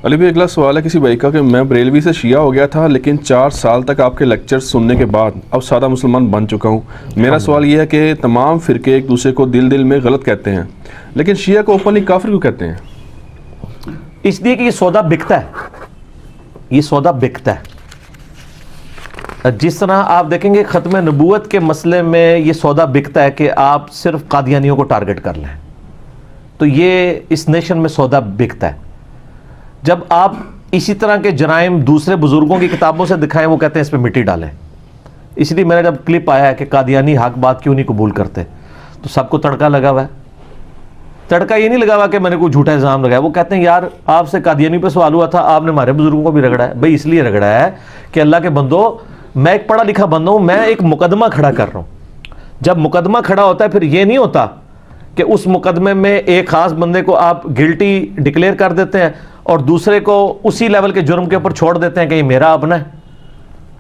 علی بھائی اگلا سوال ہے کسی بھائی کا کہ میں بریلوی سے شیعہ ہو گیا تھا لیکن 4 سال تک آپ کے لیکچر سننے کے بعد اب سادہ مسلمان بن چکا ہوں. میرا سوال یہ ہے کہ تمام فرقے ایک دوسرے کو دل میں غلط کہتے ہیں لیکن شیعہ کو اوپنلی کافر کیوں کہتے ہیں؟ اس لیے کہ یہ سودا بکتا ہے. یہ سودا بکتا ہے. جس طرح آپ دیکھیں گے ختم نبوت کے مسئلے میں یہ سودا بکتا ہے کہ آپ صرف قادیانیوں کو ٹارگٹ کر لیں, تو یہ اس نیشن میں سودا بکتا ہے. جب آپ اسی طرح کے جرائم دوسرے بزرگوں کی کتابوں سے دکھائیں وہ کہتے ہیں اس پہ مٹی ڈالیں. اس لیے میرا جب کلپ آیا ہے کہ قادیانی حق بات کیوں نہیں قبول کرتے, تو سب کو تڑکا لگا ہوا ہے. تڑکا یہ نہیں لگا ہوا کہ میں نے کوئی جھوٹا الزام لگایا. وہ کہتے ہیں یار آپ سے قادیانی پہ سوال ہوا تھا, آپ نے ہمارے بزرگوں کو بھی رگڑا ہے. بھائی اس لیے رگڑا ہے کہ اللہ کے بندو, میں ایک پڑھا لکھا بندہ ہوں, میں ایک مقدمہ کھڑا کر رہا ہوں. جب مقدمہ کھڑا ہوتا ہے پھر یہ نہیں ہوتا کہ اس مقدمے میں ایک خاص بندے کو آپ گلٹی ڈکلیئر کر دیتے ہیں اور دوسرے کو اسی لیول کے جرم کے اوپر چھوڑ دیتے ہیں کہ یہ میرا اپنا ہے.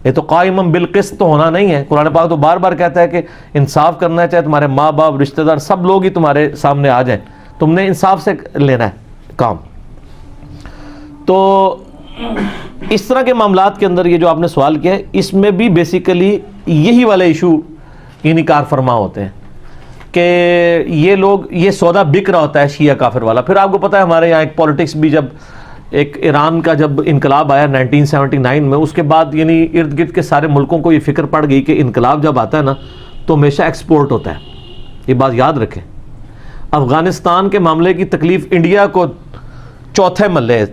یہ تو قائم بالقسط تو ہونا نہیں ہے. قرآن پاک تو بار بار کہتا ہے کہ انصاف کرنا ہے, چاہے تمہارے ماں باپ رشتہ دار سب لوگ ہی تمہارے سامنے آ جائیں, تم نے انصاف سے لینا ہے کام. تو اس طرح کے معاملات کے اندر یہ جو آپ نے سوال کیا ہے, اس میں بھی بیسیکلی یہی والے ایشو یعنی کار فرما ہوتے ہیں کہ یہ لوگ, یہ سودا بک رہا ہوتا ہے شیعہ کافر والا. پھر آپ کو پتہ ہے ہمارے یہاں ایک پولیٹکس بھی, جب ایک ایران کا جب انقلاب آیا 1979 میں, اس کے بعد یعنی ارد گرد کے سارے ملکوں کو یہ فکر پڑ گئی کہ انقلاب جب آتا ہے نا تو ہمیشہ ایکسپورٹ ہوتا ہے. یہ بات یاد رکھیں. افغانستان کے معاملے کی تکلیف انڈیا کو چوتھے محلے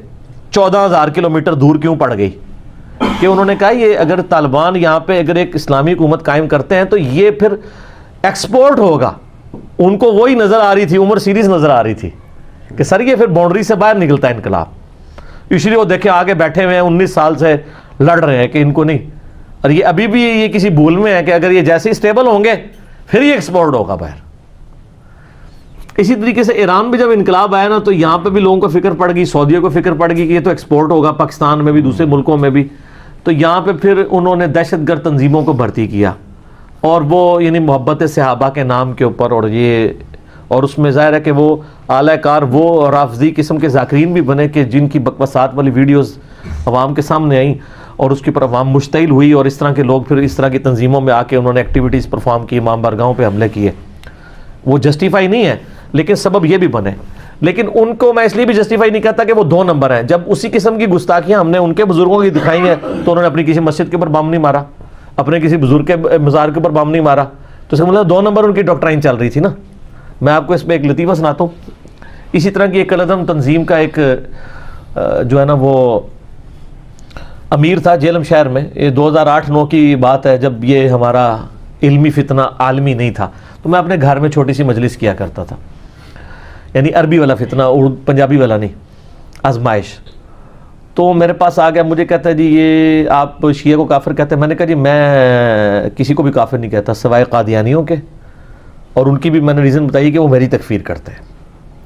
14,000 کلومیٹر دور کیوں پڑ گئی کہ انہوں نے کہا یہ اگر طالبان یہاں پہ اگر ایک اسلامی حکومت قائم کرتے ہیں تو یہ پھر ایکسپورٹ ہوگا. ان کو وہی نظر آ رہی تھی, عمر سیریز نظر آ رہی تھی کہ سر یہ پھر باؤنڈری سے باہر نکلتا ہے انقلاب. اس لیے وہ دیکھیں آگے بیٹھے ہوئے ہیں 19 سال سے لڑ رہے ہیں کہ ان کو نہیں, اور یہ ابھی بھی یہ کسی بھول میں ہے کہ اگر یہ جیسے ہی اسٹیبل ہوں گے پھر یہ ایکسپورٹ ہوگا باہر. اسی طریقے سے ایران میں جب انقلاب آیا نا تو یہاں پہ بھی لوگوں کو فکر پڑ گئی, سعودیہ کو فکر پڑ گئی کہ یہ تو ایکسپورٹ ہوگا پاکستان میں بھی دوسرے ملکوں میں بھی. تو یہاں پہ پھر انہوں نے دہشت گرد تنظیموں کو بھرتی کیا, اور وہ یعنی محبت صحابہ کے نام کے اوپر, اور یہ اور اس میں ظاہر ہے کہ وہ اعلی کار وہ رافضی قسم کے ذاکرین بھی بنے کہ جن کی بکواسات والی ویڈیوز عوام کے سامنے آئیں اور اس کے اوپر عوام مشتعل ہوئی, اور اس طرح کے لوگ پھر اس طرح کی تنظیموں میں آ کے انہوں نے ایکٹیویٹیز پرفارم کی, امام بارگاہوں پہ حملے کیے. وہ جسٹیفائی نہیں ہے لیکن سبب یہ بھی بنے. لیکن ان کو میں اس لیے بھی جسٹیفائی نہیں کہتا کہ وہ 2 نمبر ہیں. جب اسی قسم کی گستاخیاں ہم نے ان کے بزرگوں کی دکھائی ہیں تو انہوں نے اپنی کسی مسجد کے اوپر بم نہیں مارا, اپنے کسی بزرگ کے مزار کے اوپر بم نہیں مارا, تو اس کا مطلب 2 نمبر ان کی ڈاکٹرائن چل رہی تھی نا. میں آپ کو اس میں ایک لطیفہ سناتا ہوں. اسی طرح کی ایک العدم تنظیم کا ایک جو ہے نا وہ امیر تھا جیلم شہر میں. یہ 2008-9 کی بات ہے جب یہ ہمارا علمی فتنہ عالمی نہیں تھا. تو میں اپنے گھر میں چھوٹی سی مجلس کیا کرتا تھا, یعنی عربی والا فتنہ, اردو پنجابی والا نہیں, آزمائش. تو میرے پاس آ گیا, مجھے کہتا ہے جی یہ آپ شیعہ کو کافر کہتے ہیں. میں نے کہا جی میں کسی کو بھی کافر نہیں کہتا سوائے قادیانیوں کے, اور ان کی بھی میں نے ریزن بتائی کہ وہ میری تکفیر کرتے ہیں.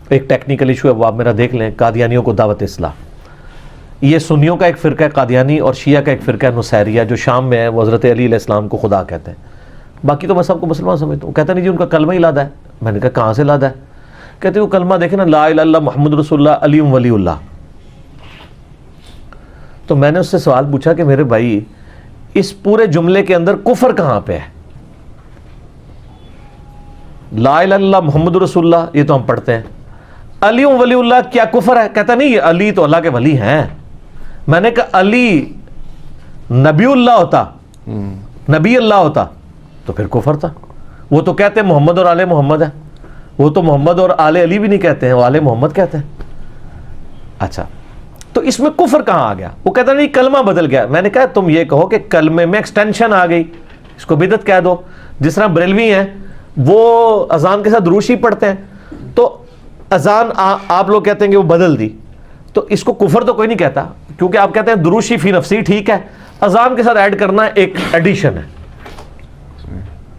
ایک ٹیکنیکل ایشو ہے وہ آپ میرا دیکھ لیں, قادیانیوں کو دعوت اصلاح. یہ سنیوں کا ایک فرقہ ہے قادیانی, اور شیعہ کا ایک فرقہ ہے نصیریہ جو شام میں ہے, وہ حضرت علی علیہ السلام کو خدا کہتے ہیں. باقی تو میں سب کو مسلمان سمجھتا ہوں. کہتا نہیں جی ان کا کلمہ ہی لادا ہے. میں نے کہا کہاں سے لادا ہے؟ کہتے وہ کلمہ دیکھیں نا, لا الہ الا اللہ محمد رسول اللہ علی ولی اللہ. تو میں نے اس سے سوال پوچھا کہ میرے بھائی اس پورے جملے کے اندر کفر کہاں پہ ہے؟ لا الہ الا اللہ محمد رسول اللہ یہ تو ہم پڑھتے ہیں, علی ولی اللہ کیا کفر ہے؟ کہتا نہیں یہ علی تو اللہ کے ولی ہیں. میں نے کہا علی نبی اللہ ہوتا, نبی اللہ ہوتا تو پھر کفر تھا. وہ تو کہتے ہیں محمد اور آل محمد ہے, وہ تو محمد اور آل علی بھی نہیں کہتے ہیں, وہ آل محمد کہتے ہیں. اچھا تو اس میں کفر کہاں آ گیا؟ وہ کہتا نہیں کلمہ بدل گیا. میں نے کہا تم یہ کہو کہ کلمے میں ایکسٹینشن آ گئی, اس کو بدعت کہہ دو. جس طرح بریلوی ہیں وہ اذان کے ساتھ دروشی پڑھتے ہیں, تو اذان آپ لوگ کہتے ہیں کہ وہ بدل دی, تو اس کو کفر تو کوئی نہیں کہتا, کیونکہ آپ کہتے ہیں دروشی فی نفسی ٹھیک ہے, اذان کے ساتھ ایڈ کرنا ایک ایڈیشن ہے,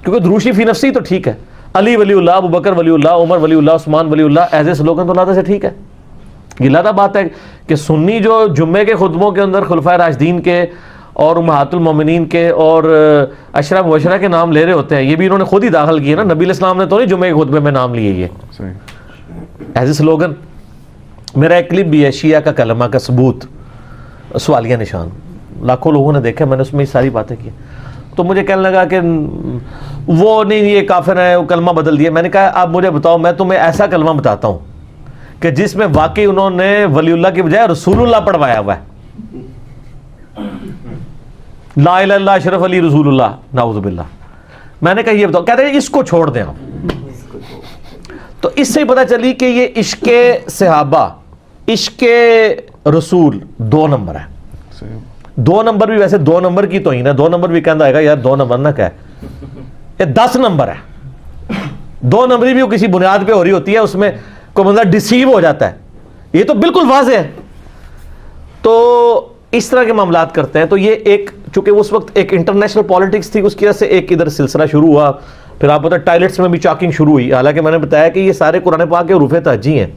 کیونکہ دروشی فی نفسی تو ٹھیک ہے. علی ولی اللہ, ابو بکر ولی اللہ, عمر ولی اللہ, عثمان ولی اللہ ایز اے سلوگن تو لادا سے ٹھیک ہے. یہ لادا بات ہے کہ سنی جو جمعے کے خطبوں کے اندر خلفائے راشدین کے اور امہات المومنین کے اور اشرا مبشرہ کے نام لے رہے ہوتے ہیں, یہ بھی انہوں نے خود ہی داخل کیے نا. نبی علیہ السلام نے تو نہیں جمعے کے خطبے میں نام لیے یہ ایز اے سلوگن. میرا ایک کلپ بھی ہے شیعہ کا کلمہ کا ثبوت سوالیہ نشان, لاکھوں لوگوں نے دیکھا, میں نے اس میں یہ ساری باتیں کی. تو مجھے کہنے لگا کہ وہ نہیں یہ کافر ہے, وہ کلمہ بدل دیا. میں نے کہا آپ مجھے بتاؤ, میں تمہیں ایسا کلمہ بتاتا ہوں کہ جس میں واقعی انہوں نے ولی اللہ کی بجائے رسول اللہ پڑھوایا ہوا ہے. لا الہ الا اللہ اشرف علی رسول اللہ, نعوذ باللہ. میں نے کہا یہ بتاؤ, کہتے ہیں اس کو چھوڑ دیں آپ. تو اس سے پتہ چلی کہ یہ عشق صحابہ, عشق رسول 2 نمبر ہے. 2 نمبر بھی ویسے 2 نمبر کی توہین ہے, 2 نمبر بھی کہنا ہے یار 2 نمبر نہ کہ یہ 10 نمبر ہے. 2 نمبری بھی وہ کسی بنیاد پہ ہو رہی ہوتی ہے, اس میں کوئی بندہ ڈسیو ہو جاتا ہے. یہ تو بالکل واضح ہے. تو اس طرح کے معاملات کرتے ہیں. تو یہ ایک, چونکہ اس وقت ایک انٹرنیشنل پالیٹکس تھی, اس کی وجہ سے ایک ادھر سلسلہ شروع ہوا. پھر آپ بتا ٹائلٹس میں بھی چاکنگ شروع ہوئی, حالانکہ میں نے بتایا کہ یہ سارے قرآن پاک کے حروف تہجی ہیں.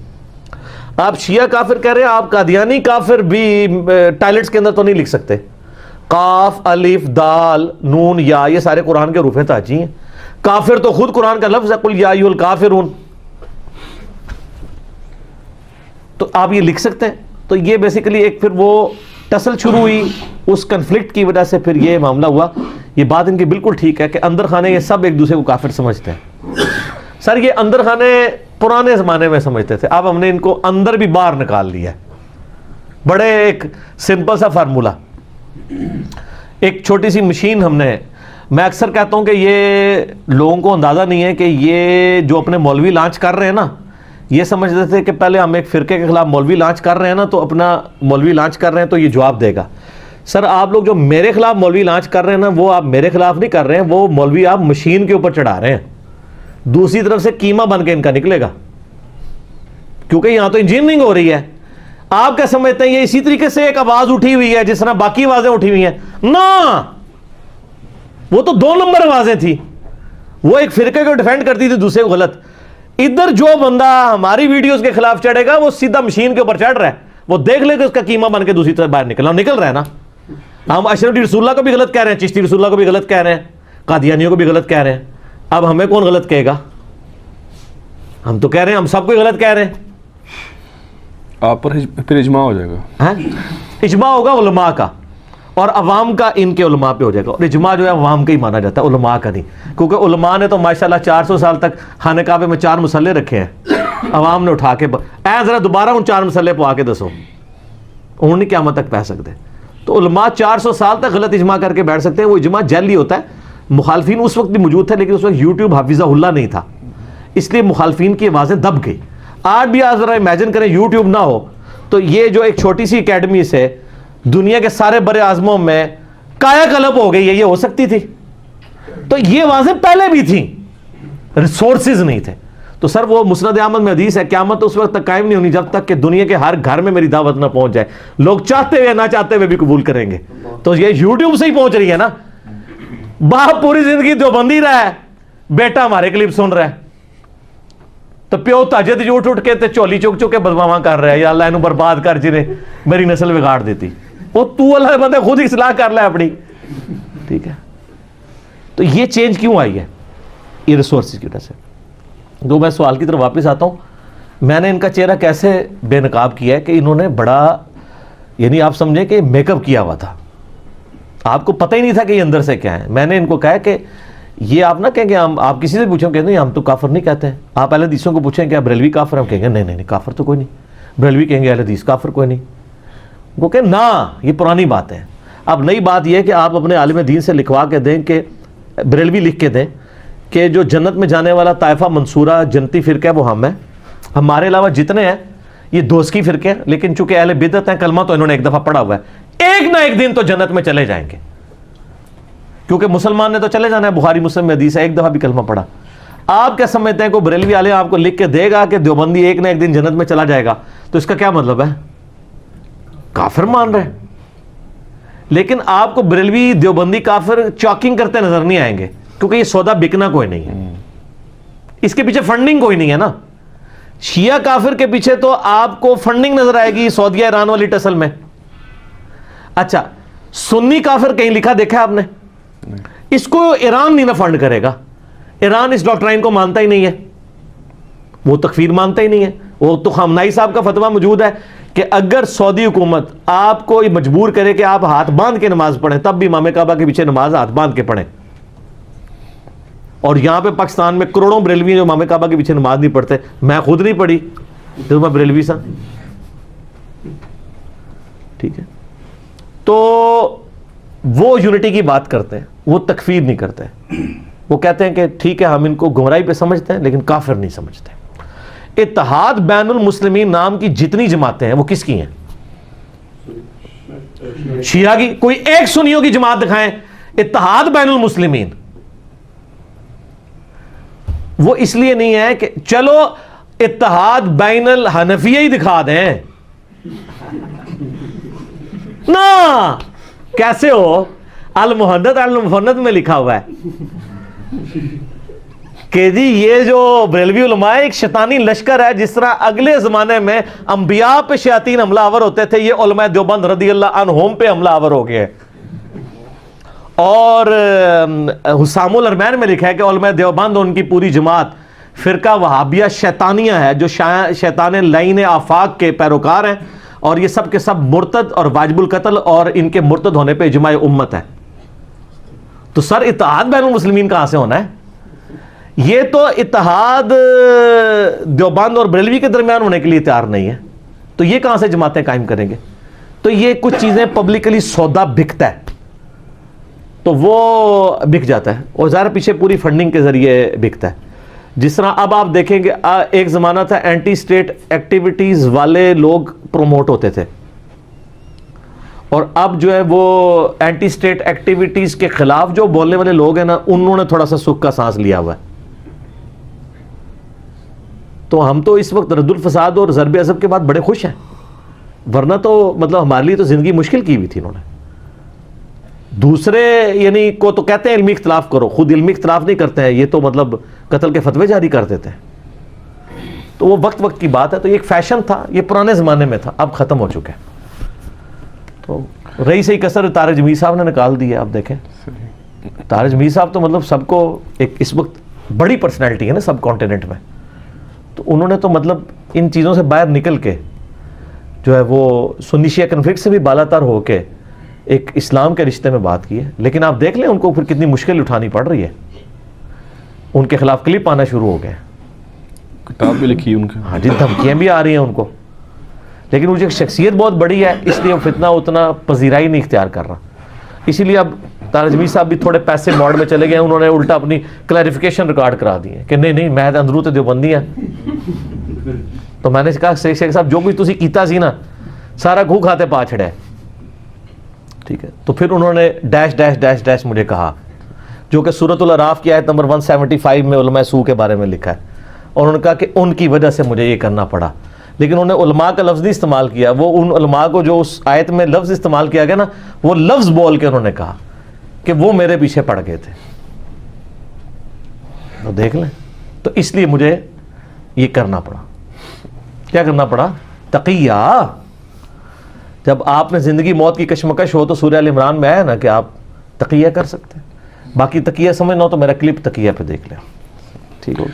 آپ شیعہ کافر کہہ رہے ہیں, آپ قادیانی کافر بھی ٹائلٹس کے اندر تو نہیں لکھ سکتے. قاف الف دال نون یا, یہ سارے قرآن کے حروف تہجی ہیں. کافر تو خود قرآن کا لفظ ہے, قل یا ایھا الکافرون. تو آپ یہ لکھ سکتے ہیں. تو یہ بیسیکلی ایک پھر وہ ٹسل شروع ہوئی, اس کنفلکٹ کی وجہ سے پھر یہ معاملہ ہوا. یہ بات ان کی بالکل ٹھیک ہے کہ اندر خانے یہ سب ایک دوسرے کو کافر سمجھتے ہیں. سر یہ اندر خانے پرانے زمانے میں سمجھتے تھے, اب ہم نے ان کو اندر بھی باہر نکال لیا ہے. بڑے ایک سمپل سا فارمولا, ایک چھوٹی سی مشین ہم نے, میں اکثر کہتا ہوں کہ یہ لوگوں کو اندازہ نہیں ہے کہ یہ جو اپنے مولوی لانچ کر رہے ہیں نا, یہ سمجھتے تھے کہ پہلے ہم ایک فرقے کے خلاف مولوی لانچ کر رہے ہیں نا, تو اپنا مولوی لانچ کر رہے ہیں تو یہ جواب دے گا. سر آپ لوگ جو میرے خلاف مولوی لانچ کر رہے ہیں نا, وہ آپ میرے خلاف نہیں کر رہے ہیں, وہ مولوی آپ مشین کے اوپر چڑھا رہے ہیں. دوسری طرف سے قیمہ بن کے ان کا نکلے گا, کیونکہ یہاں تو انجینئرنگ ہو رہی ہے. آپ کیا سمجھتے ہیں یہ اسی طریقے سے ایک آواز اٹھی ہوئی ہے جس طرح باقی آوازیں اٹھی ہوئی ہیں؟ نا, وہ تو 2 نمبر آوازیں تھی. وہ ایک فرقے کو ڈیفینڈ کرتی تھی دوسرے کو غلط. ادھر جو بندہ ہماری ویڈیوز کے خلاف چڑھے گا وہ سیدھا مشین کے اوپر چڑھ رہا ہے, وہ دیکھ لے کہ اس کا قیمہ بن کے دوسری طرف باہر نکل رہا ہے نا. ہم اشرف رسول اللہ کو بھی غلط کہہ رہے ہیں, چشتی رسول اللہ کو بھی غلط کہہ رہے ہیں, قادیانیوں کو بھی غلط کہہ رہے ہیں. اب ہمیں کون غلط کہے گا؟ ہم تو کہہ رہے ہیں, ہم سب کو غلط کہہ رہے ہیں. آپ پر پھر اجماع ہو جائے گا. اجماع ہوگا علماء کا, اور عوام کا ان کے علماء پہ ہو جائے گا. اور اجماع جو ہے عوام کا ہی مانا جاتا ہے, علماء کا نہیں. کیونکہ علماء نے تو ماشاءاللہ 400 سال تک خانہ کعبے میں 4 مسلے رکھے ہیں, عوام نے اٹھا کے ذرا دوبارہ ان 4 مسلے پہ آ کے دسو, انہوں نے قیامت تک پہ سکتے. تو علماء 400 سال تک غلط اجماع کر کے بیٹھ سکتے ہیں. وہ اجماع جعلی ہوتا ہے. مخالفین اس وقت بھی موجود تھے, لیکن اس وقت یوٹیوب حافظہ اللہ نہیں تھا, اس لیے مخالفین کی آوازیں دب گئی. آج بھی آپ ذرا امیجن کریں یوٹیوب نہ ہو تو یہ جو ایک چھوٹی سی اکیڈمی سے دنیا کے سارے بڑے اعظموں میں کایا کلپ ہو گئی ہے, یہ ہو سکتی تھی؟ تو یہ آوازیں پہلے بھی تھیں, ریسورسز نہیں تھے. تو سر وہ مسند احمد میں حدیث ہے, قیامت اس وقت تک قائم نہیں ہونی جب تک کہ دنیا کے ہر گھر میں میری دعوت نہ پہنچ جائے. لوگ چاہتے ہوئے نہ چاہتے ہوئے بھی قبول کریں گے. تو یہ یوٹیوب سے ہی پہنچ رہی ہے نا. باپ پوری زندگی دیوبندی رہا ہے, بیٹا ہمارے کلپ سن رہا ہے, تو پیو تہجد اٹھ کے تے چولی چک چک کے بدماواں کر رہا ہے, یا اللہ انہوں برباد کر جنہیں میری نسل بگاڑ دیتی. وہ تو اللہ بندے خود اصلاح کر لے اپنی, ٹھیک ہے. تو یہ چینج کیوں آئی ہے؟ یہ ریسورسز کی وجہ سے. تو میں سوال کی طرف واپس آتا ہوں. میں نے ان کا چہرہ کیسے بے نقاب کیا ہے کہ انہوں نے بڑا, یعنی آپ سمجھیں کہ میک اپ کیا ہوا تھا, آپ کو پتہ ہی نہیں تھا کہ یہ اندر سے کیا ہے. میں نے ان کو کہا کہ یہ آپ نہ کہیں گے, آپ کسی سے پوچھیں کہ نہیں ہم تو کافر نہیں کہتے ہیں. آپ اہل حدیثوں کو پوچھیں کہ آپ بریلوی کافر, ہم کہیں گے نہیں کافر تو کوئی نہیں. بریلوی کہیں گے اہل حدیث کافر کوئی نہیں. وہ کہ نا, یہ پرانی بات ہے. اب نئی بات یہ ہے کہ آپ اپنے عالم دین سے لکھوا کے دیں, کہ بریلوی لکھ کے دیں کہ جو جنت میں جانے والا طائفہ منصورہ جنتی فرقہ ہے وہ ہم ہیں, ہمارے علاوہ جتنے ہیں یہ دوستی فرقے ہیں. لیکن چونکہ اہل بدعت ہیں, کلمہ تو انہوں نے ایک دفعہ پڑھا ہوا ہے, ایک نہ ایک دن تو جنت میں چلے جائیں گے, کیونکہ مسلمان نے تو چلے جانا ہے. بخاری مسلم میں حدیث ہے, ایک دفعہ بھی کلمہ پڑھا. آپ کیا سمجھتے ہیں کوئی بریلوی والے آپ کو لکھ کے دے گا کہ دیوبندی ایک نہ ایک دن جنت میں چلا جائے گا, تو اس کا کیا مطلب ہے؟ کافر مان رہے. لیکن آپ کو بریلوی دیوبندی کافر چاکنگ کرتے نظر نہیں آئیں گے, کیونکہ یہ سودا بکنا کوئی نہیں ہے, اس کے پیچھے فنڈنگ کوئی نہیں ہے نا. شیعہ کافر کے پیچھے تو آپ کو فنڈنگ نظر آئے گی سعودیہ ایران والی ٹسل میں. اچھا, سنی کافر کہیں لکھا دیکھا ہے آپ نے؟ اس کو ایران نہیں نہ فنڈ کرے گا. ایران اس ڈاکٹرائن کو مانتا ہی نہیں ہے, وہ تکفیر مانتا ہی نہیں ہے. وہ تو خامنائی صاحب کا فتویٰ موجود ہے کہ اگر سعودی حکومت آپ کو مجبور کرے کہ آپ ہاتھ باندھ کے نماز پڑھیں تب بھی امام کعبہ کے پیچھے نماز ہاتھ باندھ کے پڑھیں. اور یہاں پہ پاکستان میں کروڑوں بریلوی جو امام کعبہ کے پیچھے نماز نہیں پڑھتے. میں خود نہیں پڑھی تو میں بریلوی سا. ٹھیک ہے, تو وہ یونٹی کی بات کرتے ہیں, وہ تکفیر نہیں کرتے. وہ کہتے ہیں کہ ٹھیک ہے ہم ان کو گمراہی پہ سمجھتے ہیں لیکن کافر نہیں سمجھتے. اتحاد بین المسلمین نام کی جتنی جماعتیں ہیں وہ کس کی ہیں؟ شیعہ کی. کوئی ایک سنیوں کی جماعت دکھائیں اتحاد بین المسلمین. وہ اس لیے نہیں ہے کہ چلو اتحاد بین الحنفیہ ہی دکھا دیں نا. کیسے ہو؟ المحدث المفند میں لکھا ہوا ہے کہ جی یہ جو بریلوی علماء ایک شیطانی لشکر ہے. جس طرح اگلے زمانے میں انبیاء پہ شیاطین حملہ آور ہوتے تھے, یہ علماء دیوبند رضی اللہ عنہم پہ حملہ آور ہو گئے. اور حسام الارمین میں لکھا ہے کہ علماء دیوبند ان کی پوری جماعت فرقہ وہابیہ شیطانیہ ہے جو شیطان لعین آفاق کے پیروکار ہیں, اور یہ سب کے سب مرتد اور واجب القتل اور ان کے مرتد ہونے پہ اجماع امت ہے. تو سر اتحاد بین المسلمین کہاں سے ہونا ہے؟ یہ تو اتحاد دیوبند اور بریلوی کے درمیان ہونے کے لیے تیار نہیں ہے, تو یہ کہاں سے جماعتیں قائم کریں گے؟ تو یہ کچھ چیزیں پبلکلی سودا بکتا ہے تو وہ بک جاتا ہے, اور ظاہر پیچھے پوری فنڈنگ کے ذریعے بکتا ہے. جس طرح اب آپ دیکھیں گے ایک زمانہ تھا اینٹی اسٹیٹ ایکٹیویٹیز والے لوگ پروموٹ ہوتے تھے, اور اب جو ہے وہ اینٹی اسٹیٹ ایکٹیویٹیز کے خلاف جو بولنے والے لوگ ہیں نا, انہوں نے تھوڑا سا سکھ کا سانس لیا ہوا ہے. تو ہم تو اس وقت رد الفساد اور ضرب عصب کے بعد بڑے خوش ہیں, ورنہ تو مطلب ہمارے لیے تو زندگی مشکل کی ہوئی تھی انہوں نے. دوسرے یعنی کو تو کہتے ہیں علمی اختلاف کرو, خود علمی اختلاف نہیں کرتے ہیں, یہ تو مطلب قتل کے فتوے جاری کر دیتے ہیں. تو وہ وقت کی بات ہے. تو یہ ایک فیشن تھا, یہ پرانے زمانے میں تھا, اب ختم ہو چکا ہے. تو رہی صحیح کسر طارق جمیل صاحب نے نکال دی ہے. آپ دیکھیں طارق جمیل صاحب تو مطلب سب کو ایک اس وقت بڑی پرسنالٹی ہے نا سب کانٹیننٹ میں, تو انہوں نے تو مطلب ان چیزوں سے باہر نکل کے جو ہے وہ سنی شیعہ کنفلکٹ سے بھی بالاتر ہو کے ایک اسلام کے رشتے میں بات کی ہے. لیکن آپ دیکھ لیں ان کو پھر کتنی مشکل اٹھانی پڑ رہی ہے. ان کے خلاف کلپ آنا شروع ہو گئے, کتاب بھی لکھی ان کے, ہاں جی دھمکیاں بھی آ رہی ہیں ان کو. لیکن مجھے شخصیت بہت بڑی ہے اس لیے وہ فتنہ اتنا پذیرائی نہیں اختیار کر رہا. اسی لیے اب طارق جمیل صاحب بھی تھوڑے پیسے موڈ میں چلے گئے. انہوں نے الٹا اپنی کلیریفیکیشن ریکارڈ کرا دی ہے کہ نہیں میں اندرو تے دیوبندی ہیں. تو میں نے کہا شیخ صاحب جو کچھ تسی کیتا سی نا سارا گھو کھاتے پا چھڑے. ٹھیک ہے, تو پھر انہوں نے ڈیش ڈیش ڈیش ڈیش مجھے کہا, جو کہ سورۃ الاعراف کی آیت نمبر 175 میں علماء سو کے بارے میں لکھا ہے. اور انہوں نے کہا کہ ان کی وجہ سے مجھے یہ کرنا پڑا. لیکن انہوں نے علماء کا لفظ نہیں استعمال کیا, وہ ان علماء کو جو اس آیت میں لفظ استعمال کیا گیا نا, وہ لفظ بول کے انہوں نے کہا کہ وہ میرے پیچھے پڑ گئے تھے. تو دیکھ لیں, تو اس لیے مجھے یہ کرنا پڑا. کیا کرنا پڑا؟ تقیہ. جب آپ نے زندگی موت کی کشمکش ہو تو سورہ ال عمران میں آیا نا کہ آپ تقیہ کر سکتے ہیں. باقی تقیہ سمجھنا ہو تو میرا کلپ تقیہ پہ دیکھ لیں. ٹھیک ہو.